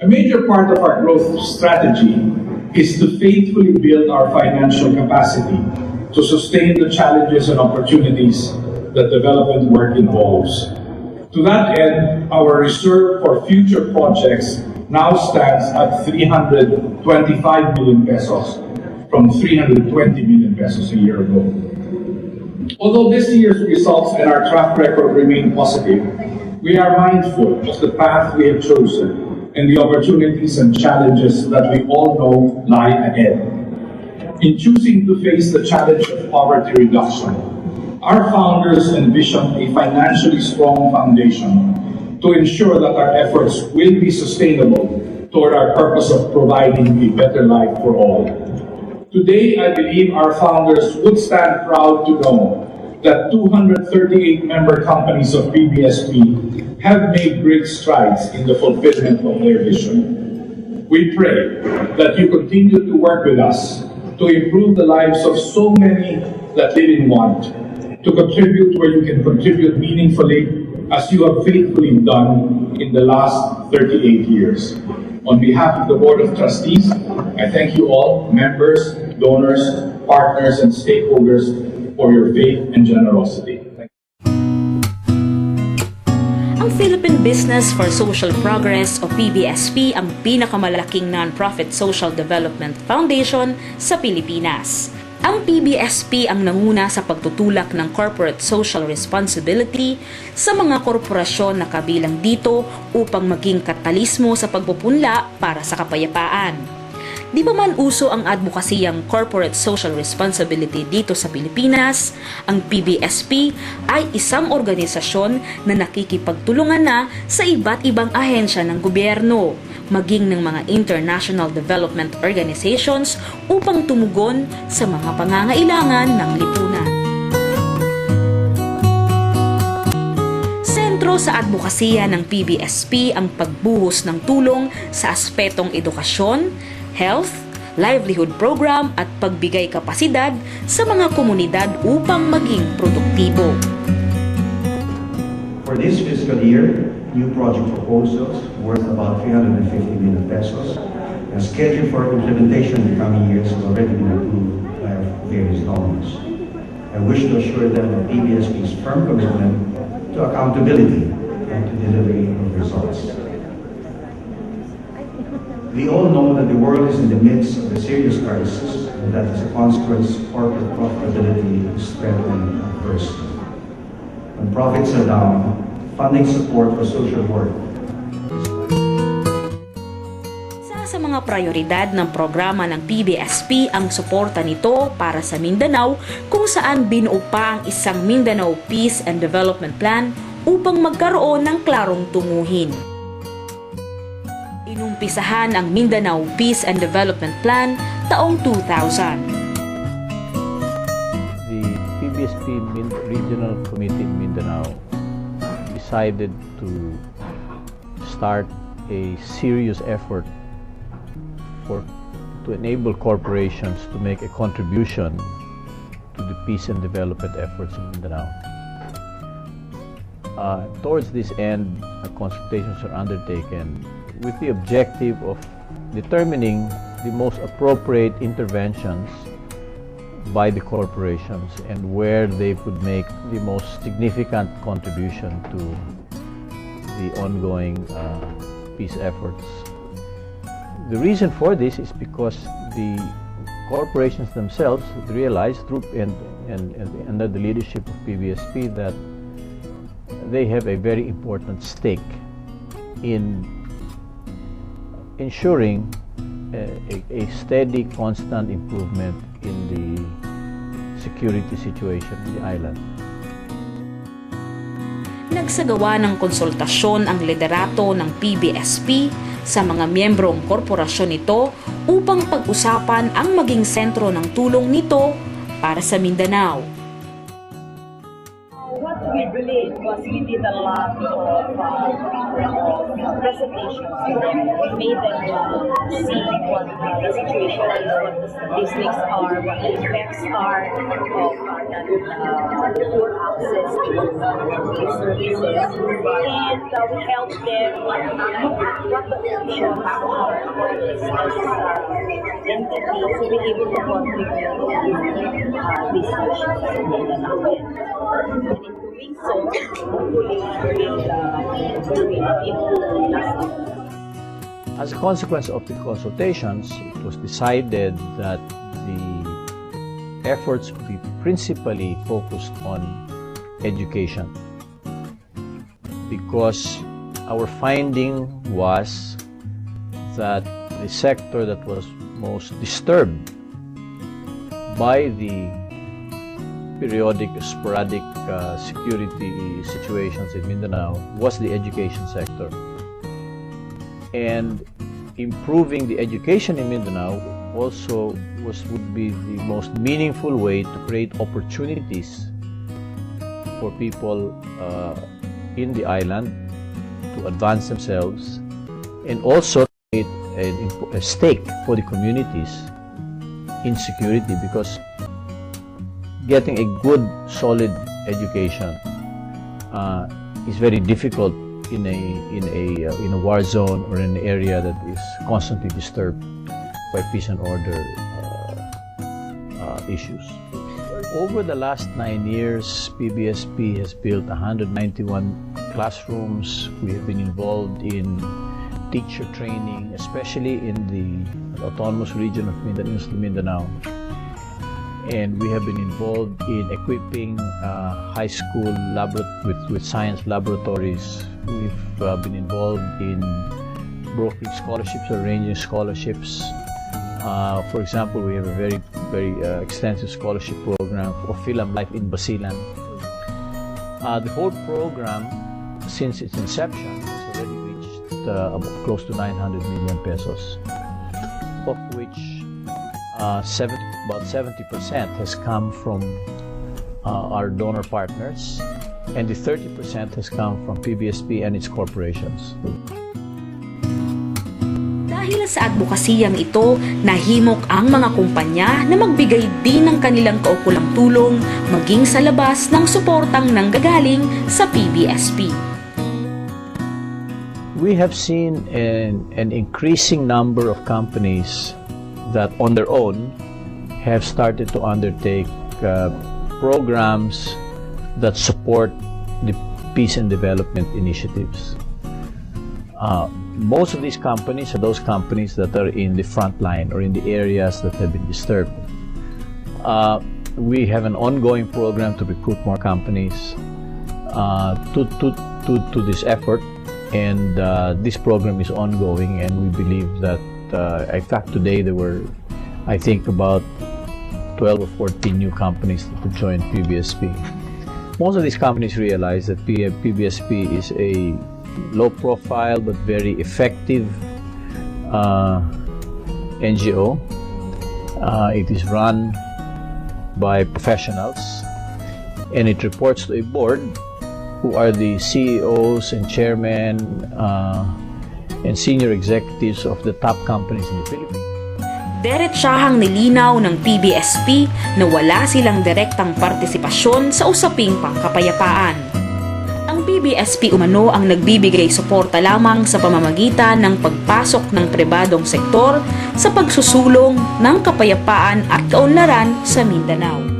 A major part of our growth strategy is to faithfully build our financial capacity to sustain the challenges and opportunities that development work involves. To that end, our reserve for future projects now stands at 325 million pesos from 320 million pesos a year ago. Although this year's results and our track record remain positive, we are mindful of the path we have chosen and the opportunities and challenges that we all know lie ahead. In choosing to face the challenge of poverty reduction, our founders envisioned a financially strong foundation to ensure that our efforts will be sustainable toward our purpose of providing a better life for all. Today, I believe our founders would stand proud to know that 238 member companies of PBSP have made great strides in the fulfillment of their vision. We pray that you continue to work with us to improve the lives of so many that live in want, to contribute where you can contribute meaningfully, as you have faithfully done in the last 38 years. On behalf of the Board of Trustees, I thank you all, members, donors, partners, and stakeholders, for your faith and generosity. Ang Philippine Business for Social Progress o PBSP ang pinakamalaking non-profit social development foundation sa Pilipinas. Ang PBSP ang nanguna sa pagtutulak ng corporate social responsibility sa mga korporasyon na kabilang dito upang maging katalismo sa pagpupunla para sa kapayapaan. Di ba man uso ang advokasiyang corporate social responsibility dito sa Pilipinas, ang PBSP ay isang organisasyon na nakikipagtulungan na sa iba't ibang ahensya ng gobyerno, maging ng mga international development organizations upang tumugon sa mga pangangailangan ng lipunan. Sentro sa advokasya ng PBSP ang pagbuhos ng tulong sa aspetong edukasyon, health, livelihood program at pagbigay kapasidad sa mga komunidad upang maging produktibo. For this fiscal year, new project proposals worth about 350 million pesos and scheduled for implementation in the coming years has already been approved by various donors. I wish to assure them of PBSP's firm commitment to accountability and to delivery of results. We all know that the world is in the midst of a serious crisis and that as a consequence, corporate profitability is threatened adversely. When profits are down, funding support for social work. Sa mga prioridad ng programa ng PBSP ang suporta nito para sa Mindanao kung saan binuo pa ang isang Mindanao Peace and Development Plan upang magkaroon ng klarong tunguhin. Inumpisahan ang Mindanao Peace and Development Plan taong 2000. The PBSP Regional Committee in Mindanao decided to start a serious effort to enable corporations to make a contribution to the peace and development efforts in Mindanao. Towards this end, consultations are undertaken with the objective of determining the most appropriate interventions by the corporations and where they could make the most significant contribution to the ongoing peace efforts. The reason for this is because the corporations themselves realize through and under the leadership of PBSP that they have a very important stake in ensuring a steady, constant improvement in the security situation in the island. Nagsagawa ng konsultasyon ang liderato ng PBSP sa mga miyembrong korporasyon nito upang pag-usapan ang maging sentro ng tulong nito para sa Mindanao. What we really was we did a lot of presentations. We made them see what the situation is, what the statistics are, what the effects are of poor access to these services, and we help them look at what the options are for this entity to be able to contribute to these issues in Mindanao. And in doing so, hopefully will improve last. As a consequence of the consultations, it was decided that the efforts be principally focused on education, because our finding was that the sector that was most disturbed by the periodic, sporadic security situations in Mindanao was the education sector. And improving the education in Mindanao also would be the most meaningful way to create opportunities for people in the island to advance themselves, and also create a stake for the communities in security, because getting a good, solid education is very difficult in a war zone or in an area that is constantly disturbed by peace and order issues. Over the last 9 years, PBSP has built 191 classrooms. We have been involved in teacher training, especially in the autonomous region of Mindanao. And we have been involved in equipping high school with science laboratories. We've been involved in brokering scholarships, arranging scholarships. For example, we have a very extensive scholarship program for Film Life in Basilan. The whole program, since its inception, has already reached about close to 900 million pesos, of which about 70% has come from our donor partners, and the 30% has come from PBSP and its corporations. Dahil sa advokasiyang ito, nahimok ang mga kumpanya na magbigay din ng kanilang kaukulang tulong maging sa labas ng suportang nanggagaling sa PBSP. We have seen an increasing number of companies that on their own have started to undertake programs that support the peace and development initiatives. Most of these companies are those companies that are in the front line or in the areas that have been disturbed. We have an ongoing program to recruit more companies to this effort, and this program is ongoing, and we believe that in fact today there were, I think, about 12 or 14 new companies that have joined PBSP. Most of these companies realize that PBSP is a low-profile but very effective NGO. It is run by professionals, and it reports to a board who are the CEOs and chairmen and senior executives of the top companies in the Philippines. Diretsahang nilinaw ng PBSP na wala silang direktang partisipasyon sa usaping pangkapayapaan. Ang PBSP umano ang nagbibigay suporta lamang sa pamamagitan ng pagpasok ng pribadong sektor sa pagsusulong ng kapayapaan at kaunlaran sa Mindanao.